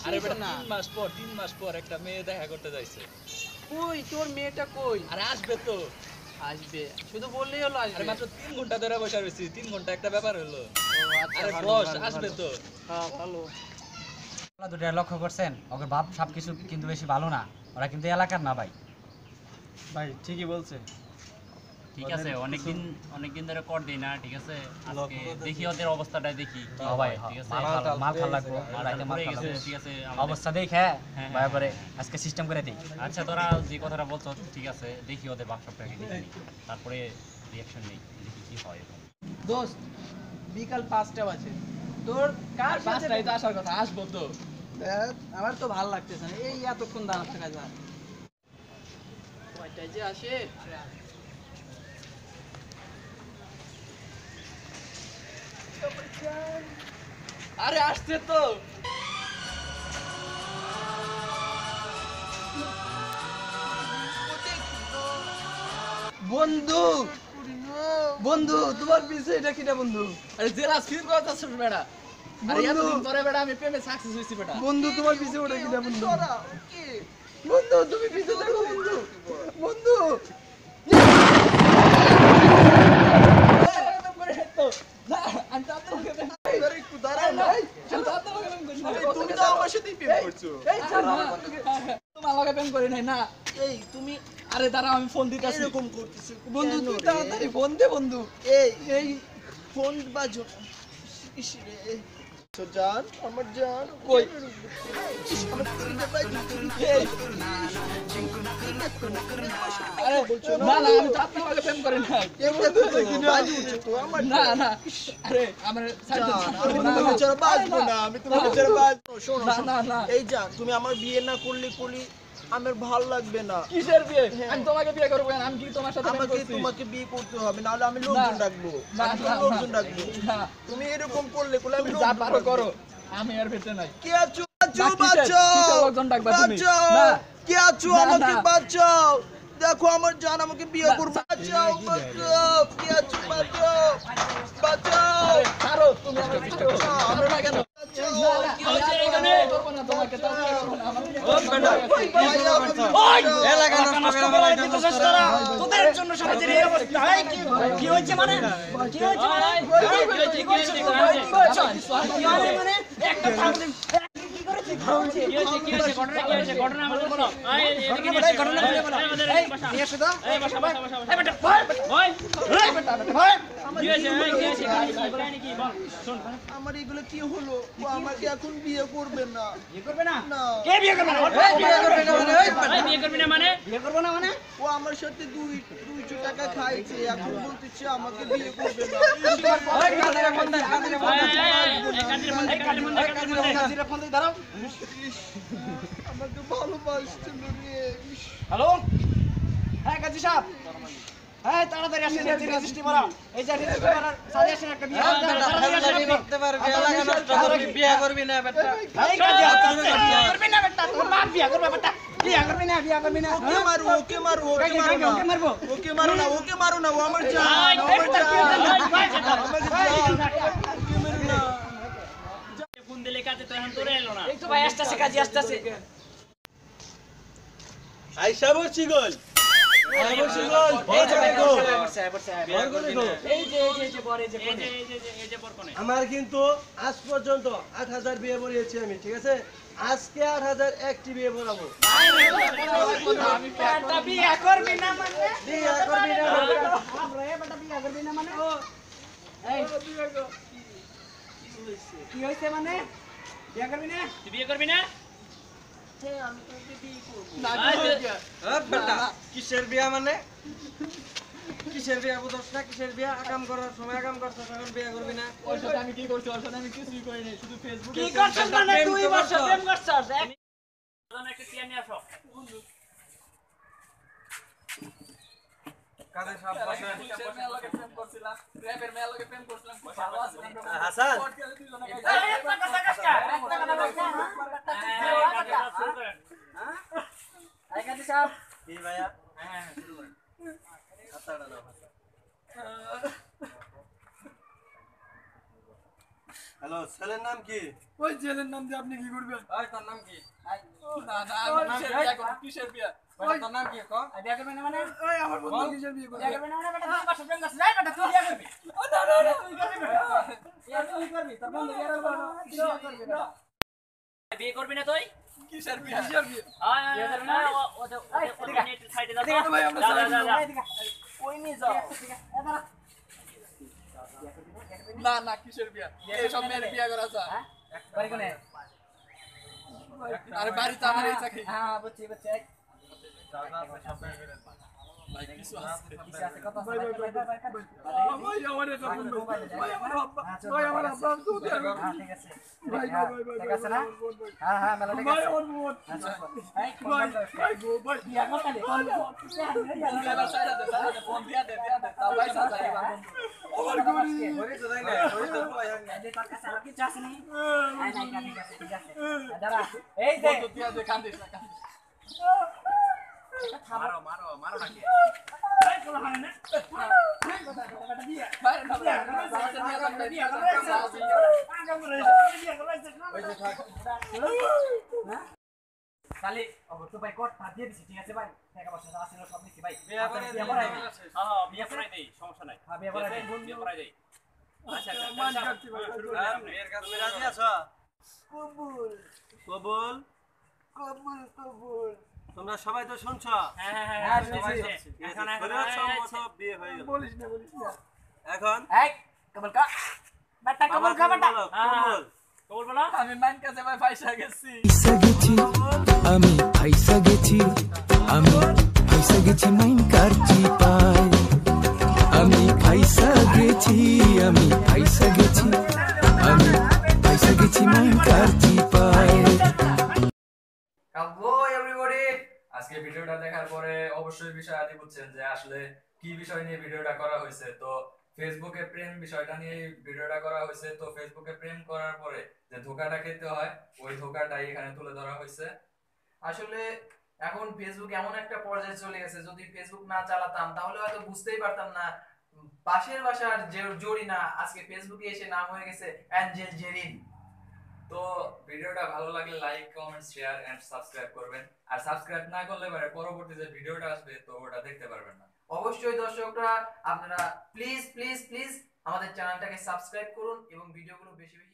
আরে বেটা 3 মাস পর একটা মেয়ে দেখা করতে যাইছে। কই তোর মেয়েটা কই? আরে আসবে তো। আসবে, শুধু বললেই হলো আরে আসবে। মাত্র 3 ঘন্টা ধরে বসে রইছি, 3 ঘন্টা একটা ব্যাপার হলো। ও আচ্ছা, আরে ভালো, বস ভালো, আসবে ভালো। তো। হ্যাঁ ভালো। আপনারা দুটো লক্ষ্য করছেন ওকে বাপ সব কিছু কিন্তু বেশি ভালো না, ওরা কিন্তু এলাকার না ভাই। ভাই ঠিকই বলছে। ঠিক আছে, অনেকদিন ধরে কর দেই না, ঠিক আছে আজকে দেখি ওদের অবস্থাটা দেখি কি হ্যাঁ হয়, ভাই, ঠিক আছে মাল খাওয়া লাগবো, মালটা রাইতে মাল পড়ে খাওয়া গেছে, লাগবো। ঠিক আছে অবস্থা দেখে হ্যাঁ, ভাই পরে আজকে সিস্টেম করে দিই। আচ্ছা তোরা যে কথাটা বলছো ঠিক আছে, দেখি ওদের বাকশপটাকে দেখি, তারপরে রিঅ্যাকশন নেই, দেখি কি হয় এখন। দোস্ত, বিকাল 5টা বাজে, তোর কার সাথে? 5টায় তো আসার কথা, আসবো তো। আমার তো ভালো লাগতেছে না এই এতক্ষণ দাঁড়া থাকা যায়। কয়টায় যে আসে? আরে আসছে তো। বন্ধু, বন্ধু তোমার পিছে এটা কিটা বন্ধু? আরে জেলাস ফিল করতেছ বেটা। আরে বন্ধু। এতদিন পরে বেটা আমি প্রেমে সাকসেস হইছি বেটা। বন্ধু তোমার পিছে ওটা কিটা বন্ধু? বন্ধু তুমি পিছে দেখো বন্ধু, বন্ধু। তুমি তো আমার সাথেই প্রেম করছো। এই তুমি আরে দাঁড়া আমি ফোন দিতেছি। এরকম করতেছো বন্ধু কেন তুই রে? তাড়াতাড়ি ফোন দে বন্ধু। এই ফোন বাজো। ইস রে। তো জান, আমার জান কই? ইস, আমার তিনটা পায়ে জুতো দিতে। আরে বলছো না? না না আমি তো আপনার লগে প্রেম করি না। এটা তো বাজে উঠছে তো আমার না না আরে আমার সাইড জান, না আমি তোমার বেচারা বাঁচবো না, আমি তোমার বেচারা বাঁচবো। শোনো, না শোনো। না না এই জান, তুমি আমার বিয়ে না করলে আমার ভালো লাগবে না। কিসের বিয়ে? হ্যাঁ। আমি তোমাকে বিয়ে করব কেন? আমি কি তোমার সাথে প্রেম আমাকে করছি? তোমাকে বিয়ে করতে হবে, নাহলে আমি লোকজন ডাকবো। না, আমি তো না, লোকজন না। ডাকবো। না তুমি এরকম করলে আমি তুমি যা লোকজন পারো ডাকবো। করো, আমি আর ভেতরে নাই। কে আছো? বাঁচাও, না, কিসের লোকজন ডাকবা তুমি? না। কে আছো? না, আমাকে না। বাঁচাও। দেখো আমার জান আমাকে বিয়ে না, করবে। বাঁচাও, বাঁচাও। কে আছো? বাঁচাও, বাঁচাও। আরে ছাড়ো, তুমি আমার চেষ্টা করো। ছাড়ো না কেন? বাঁচাও। কি হচ্ছে এখানে? করবো না তোমাকে, তার বিয়ে করবো না, আমার বিয়ে করবো না। ভাই, আমাকে বাঁচাও। এলাকা নষ্ট করে তোদের জন্য সমাজের এই অবস্থা। এই কি হয়েছে মানে? কি হয়েছে মানে? কি করছো? কি করছো? কি হয়েছে মানে? একটা থামতে ঘটনা বলো। আমার এগুলো কি হলো? ও আমাকে এখন বিয়ে করবে না। না। ও আমার সাথে 200 টাকা খাইছে, এখন বলতেছে আমাকে বিয়ে করবে না। ইস, আমাকে ভালোবাসছিল রে। ইস, হ্যালো, হ্যাঁ কাজী সাহেব, হ্যাঁ তাড়াতাড়ি আসেন, রেজিস্ট্রি মারা, এই যে রেজিস্ট্রি মারার সাথে আসেন, একটা বিয়ে করতে পারবে, এলাকা নষ্ট করবি, বিয়ে করবি না বেটা, এই কাজী বিয়ে করবি না বেটা, তোর বাপ বিয়ে করবে বেটা, বিয়ে করবি না, বিয়ে করবি না, ওকে মারো, ওকে মারো, ওকে মারো না। ওকে মারবো, ওকে মারো না, ওকে মারো না, ও আমার জান, আমার জান, ওকে মারো না। ফোন দিলে কাজে তো এখন তোরে এলো না। এই তো ভাই আসতেছে, কাজী আসতেছে, আইসা বলছি গোল। এই যে ভাই এই যে পরে যে এই যে বরকনে আমার কিন্তু আজ পর্যন্ত 8000 বিয়ে পড়িয়েছি আমি, ঠিক আছে? আজকে 8000 একটি বিয়ে পড়াবো। আমি একটা বিয়ে করবি না মানে, বিয়ে করবি না আমরা বেটা বিয়ে করবি না মানে, এই কি হইছে মানে, বিয়ে করবি না, তুই বিয়ে করবি না? কিসের বিয়া মানে? কিসের বিয়া বুঝছ না? কিসের বিয়া? আকাম করার সময় আকাম করছ, এখন বিয়ে করবি না? ওর সাথে আমি কি করছি? ওর সাথে আমি কিছুই করিনি, শুধু ফেসবুকে কি করছস মানে 2 বছর প্রেম করছস, একটা চেয়ার নিয়ে আসো। কাদের সব বসে মেয়ের লগে প্রেম করছিলাম, র্যাপের মেয়ের লগে প্রেম করছিলাম, খুব ভালো আছিলাম। হাসান এই কাজী সাহেব কি ভাইয়া? শুরু করেন। হ্যালো, ছেলের নাম কি? ওই ছেলের নাম দিয়ে আপনি কি করবেন? ওই তোর নাম কি? না না আমি কিসের বিয়া করব কিসের বিয়া ওই তোর নাম কি ক? বিয়া করবে না মানে ওই আমার বন্ধু কিসের বিয়ে করবে? বিয়া করবে না মানে বেটা তুই বাসা প্রেম করছিস যাই বেটা তুই বিয়া করবি না না না তুই করবি বেটা বিয়া তুই করবি তোর বন্ধু বিয়া করবে না বিয়া করবি না বিয়ে করবি না তুই কিসের বিয়া কিসের বিয়া বিয়ে করবি না ওদের নেটের সাইডে যা ভাই আমরা যা যা যা এদিকে কই নিয়ে যাও এ দাঁড়া না না কিসের বিয়া এই সব মেয়ের বিয়া করা যায় বাড়ি কোনে আরে বাড়িতে আমার এই চাকরি হ্যাঁ বুঝছি বুঝছি ভাই কিছু আছে কিছু আছে কথা ভাই ভাই আমার এটা বলবে। ভাই আমার আব্বা, ভাই আমার আব্বা তো দেবে। হ্যাঁ ঠিক আছে ভাই ভাই ঠিক আছে না হ্যাঁ হ্যাঁ মেলা ঠিক ভাই আছে আমার বোন। এই কি ভাই বলছিস ভাই গো ভাই। বিয়া করতে দে এবার সাইডা দে ফোন দিয়া দে তাও ভাই সাথে আমার গরি। ওরে তো তাই না, ওরে তো বলাই আগে। এই যে তোর কাছে আর কিছু আছে নি নাই নাই ঠিক আছে ঠিক আছে দাঁড়া এই দে বন্ধু দিয়া দে কান্দিস না কান্দিস মারো মারো মারো নাকি এই কোলা মানে না ভাই না সাথে নিয়ে যান বিয়া ওই যে থাক। খালি অবশ্য ভাই কোট পা দিয়ে দিছি ঠিক আছে ভাই টাকা পয়সা আছে সব নিছি ভাই বিয়া করে বিয়া করাই দিই হ্যাঁ বিয়ে করাই দেই সমস্যা নাই হ্যাঁ বিয়া করাই দিই বিয়ে করাই দেই আচ্ছা মান আচ্ছা কাটছি ভাই। আর মেয়ের কাছে তুমি রাজি আছো? কবুল কবুল। কবুল কবুল। তোমরা সবাই তো শুনছো? হ্যাঁ হ্যাঁ হ্যাঁ, সবাই শুনছি। শুনছি। এখন এখন শরীয়ত সম্মত বিয়ে হয়ে গেল। বলিস না বলিস না। এখন এই কবুল কা বেটা কবুল আবার কা তুমি বেটা বলো, হ্যাঁ, কবুল। কবুল বলো আমি মান কাছে ভাই পয়সা গেছি ফাইসা গেছি আমি ফাইসা গেছি আমি ফাইসা গেছি মাইন কারচি পাই আমি ফাইসা গেছি আমি ফাইসা গেছি আমি ফাইসা গেছি মাইন কারচি পাই হ্যালো এভরিবডি আজকে ভিডিওটা দেখার পরে অবশ্যই বিষয় আদি বুঝছেন যে আসলে কি বিষয় নিয়ে ভিডিওটা করা হয়েছে তো ফেসবুকে প্রেম বিষয়টা নিয়ে ভিডিওটা করা হয়েছে তো ফেসবুকে প্রেম করার পরে যে ধোঁকাটা খেতে হয় ওই ধোঁকাটাই এখানে তুলে ধরা হয়েছে আসলে এখন ফেসবুক এমন একটা পর্যায়ে চলে গেছে যদি ফেসবুক না চালাতাম তাহলে হয়তো বুঝতেই পারতাম না পাশের বাসার যে জরিনা আজকে ফেসবুকে এসে নাম হয়ে গেছে অ্যাঞ্জেল জেরিন তো ভিডিওটা ভালো লাগলে like comment share and subscribe করবেন আর সাবস্ক্রাইব না করলে পরে পরবর্তী যে ভিডিওটা আসবে তো ওটা দেখতে পারবেন না অবশ্যই দর্শকরা আপনারা প্লিজ প্লিজ প্লিজ আমাদের চ্যানেলটাকে সাবস্ক্রাইব করুন এবং ভিডিওগুলো বেশি বেশি